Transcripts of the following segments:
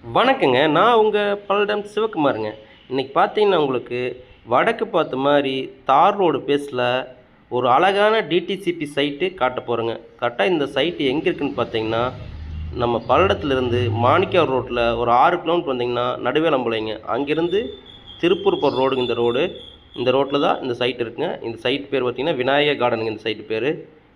வணக்கங்க. நான் உங்க பல்லடம் சிவகுமாருங்க. இன்னைக்கு பார்த்தீங்கன்னா, உங்களுக்கு வடக்கு பார்த்த மாரி தார் ரோடு பேஸ்ல ஒரு அழகான டிடிசிபி சைட்டு காட்டப் போறேங்க. கரெக்ட்டா இந்த சைட் எங்க இருக்குன்னு பார்த்தீங்கன்னா, நம்ம பல்லடத்திலிருந்து மாணிக்கம் ரோட்ல ஒரு 6 கிலோமீட்டர் வந்தீங்கன்னா, நடுவேலம்பாளையங்க. அங்கேருந்து திருப்பூர் போற ரோடுங்க இந்த ரோடு. இந்த ரோட்ல தான் இந்த சைட் இருக்குங்க. இந்த சைட் பேர் பார்த்தீங்கன்னா, விநாயகா கார்டனுங்க இந்த சைட் பேரு.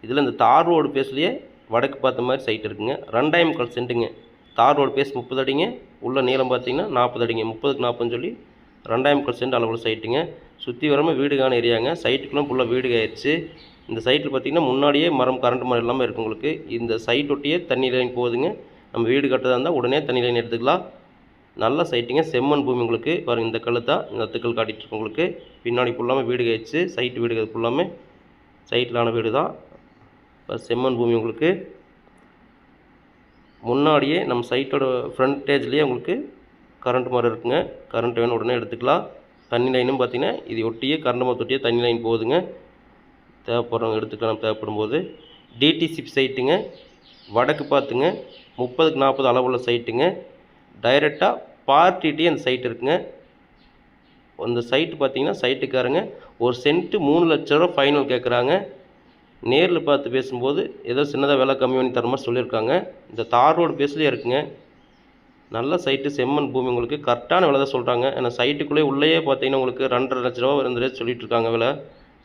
இதில இந்த தார் ரோடு பேஸ்லயே வடக்கு பார்த்த மாரி சைட் இருக்குங்க. 2.25 சென்ட்டுங்க. தார் ரோடு பேஸ் 30 அடிங்க. உள்ள நீளம் பார்த்தீங்கன்னா 40 அடிங்க. 30க்கு 40ன்னு சொல்லி 2.25 சென்ட் அளவுள்ள சைட்டுங்க. சுற்றி வராம வீடுகான ஏரியாங்க. சைட்டுக்குள்ள ஃபுல்லா வீடு ஆயிருச்சு. இந்த சைட்டில் பார்த்தீங்கன்னா, முன்னாடியே மரம், கரண்ட் மரம் எல்லாமே இருக்கு உங்களுக்கு. இந்த சைட் ஒட்டியே தண்ணி லைன் போகுதுங்க. நம்ம வீடு கட்டுறதா இருந்தால் உடனே தண்ணி லைன் எடுத்துக்கலாம். நல்ல சைட்டுங்க. செம்மண் பூமி உங்களுக்கு. பாருங்க இந்த கல்லு தான். இந்த அத்துக்கல் காட்டிட்டு இருக்கு உங்களுக்கு. பின்னாடி ஃபுல்லாமே வீடு ஆயிருச்சு. சைட் வீடு ஃபுல்லாமே சைட்டில் ஆன வீடு தான். செம்மண் பூமி உங்களுக்கு. முன்னாடியே நம்ம சைட்டோட ஃப்ரண்டேஜ்லேயே உங்களுக்கு கரண்ட் மரம் இருக்குங்க. கரண்ட் வேணும் உடனே எடுத்துக்கலாம். தண்ணி லைனும் பார்த்தீங்கன்னா, இது ஒட்டியே கரண்ட் மரத்தை ஒட்டியே தண்ணி லைன் போகுதுங்க. தேவைப்படுறவங்க எடுத்துக்கலாம் தேவைப்படும் போது. டிடிசிபி சைட்டுங்க. வடக்கு பார்த்துங்க. 30க்கு 40 அளவுள்ள சைட்டுங்க. டைரெக்டாக பார்ட்டிகிட்டே அந்த சைட் இருக்குங்க. அந்த சைட்டு பார்த்தீங்கன்னா, சைட்டுக்காரங்க 1 சென்ட்டு 3 லட்ச ரூபா ஃபைனல் கேட்குறாங்க. நேரில் பார்த்து பேசும்போது ஏதோ சின்னதாக விலை கம்மி பண்ணி தர மாதிரி சொல்லியிருக்காங்க. இந்த தார் ரோடு பேஸ்லேயே இருக்குங்க. நல்ல சைட்டு, செம்மண் பூமி உங்களுக்கு. கரெக்டான விலை தான் சொல்கிறாங்க. ஏன்னா சைட்டுக்குள்ளே உள்ளேயே பார்த்தீங்கன்னா, உங்களுக்கு 2.5 லட்ச ரூபா இந்த ரேட் சொல்லிட்டு இருக்காங்க விலை.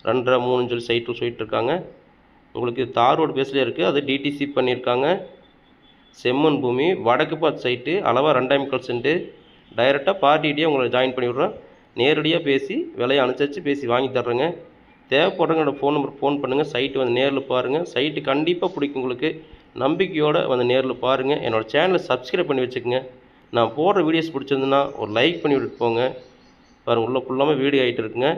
2.5 3ன்னு சொல்லி சைட்டு சொல்லிட்டு இருக்காங்க. உங்களுக்கு தார் ரோடு பேஸ்லேயே இருக்குது. அது டிடிசி பண்ணியிருக்காங்க. செம்மண் பூமி, வடக்கு பார்த்து சைட்டு, அளவாக 2.25 சென்ட்டு. டைரெக்டாக பார்ட்டிகிட்டே உங்களை ஜாயின் பண்ணி விட்றோம். நேரடியாக பேசி விலையை அனுசரித்து பேசி வாங்கி தர்றேங்க. தேவைப்படுறவங்க என்னோடய ஃபோன் நம்பருக்கு ஃபோன் பண்ணுங்கள். சைட்டு வந்து நேரில் பாருங்கள். சைட்டு கண்டிப்பாக பிடிக்கும் உங்களுக்கு. நம்பிக்கையோடு வந்து நேரில் பாருங்கள். என்னோடய சேனலை சப்ஸ்கிரைப் பண்ணி வச்சுக்கோங்க. நான் போடுற வீடியோஸ் பிடிச்சிருந்துன்னா ஒரு லைக் பண்ணி விட்டுட்டு போங்க. பாருங்கள் உள்ள ஃபுல்லாமே வீடியோ ஆகிட்டு இருக்குங்க.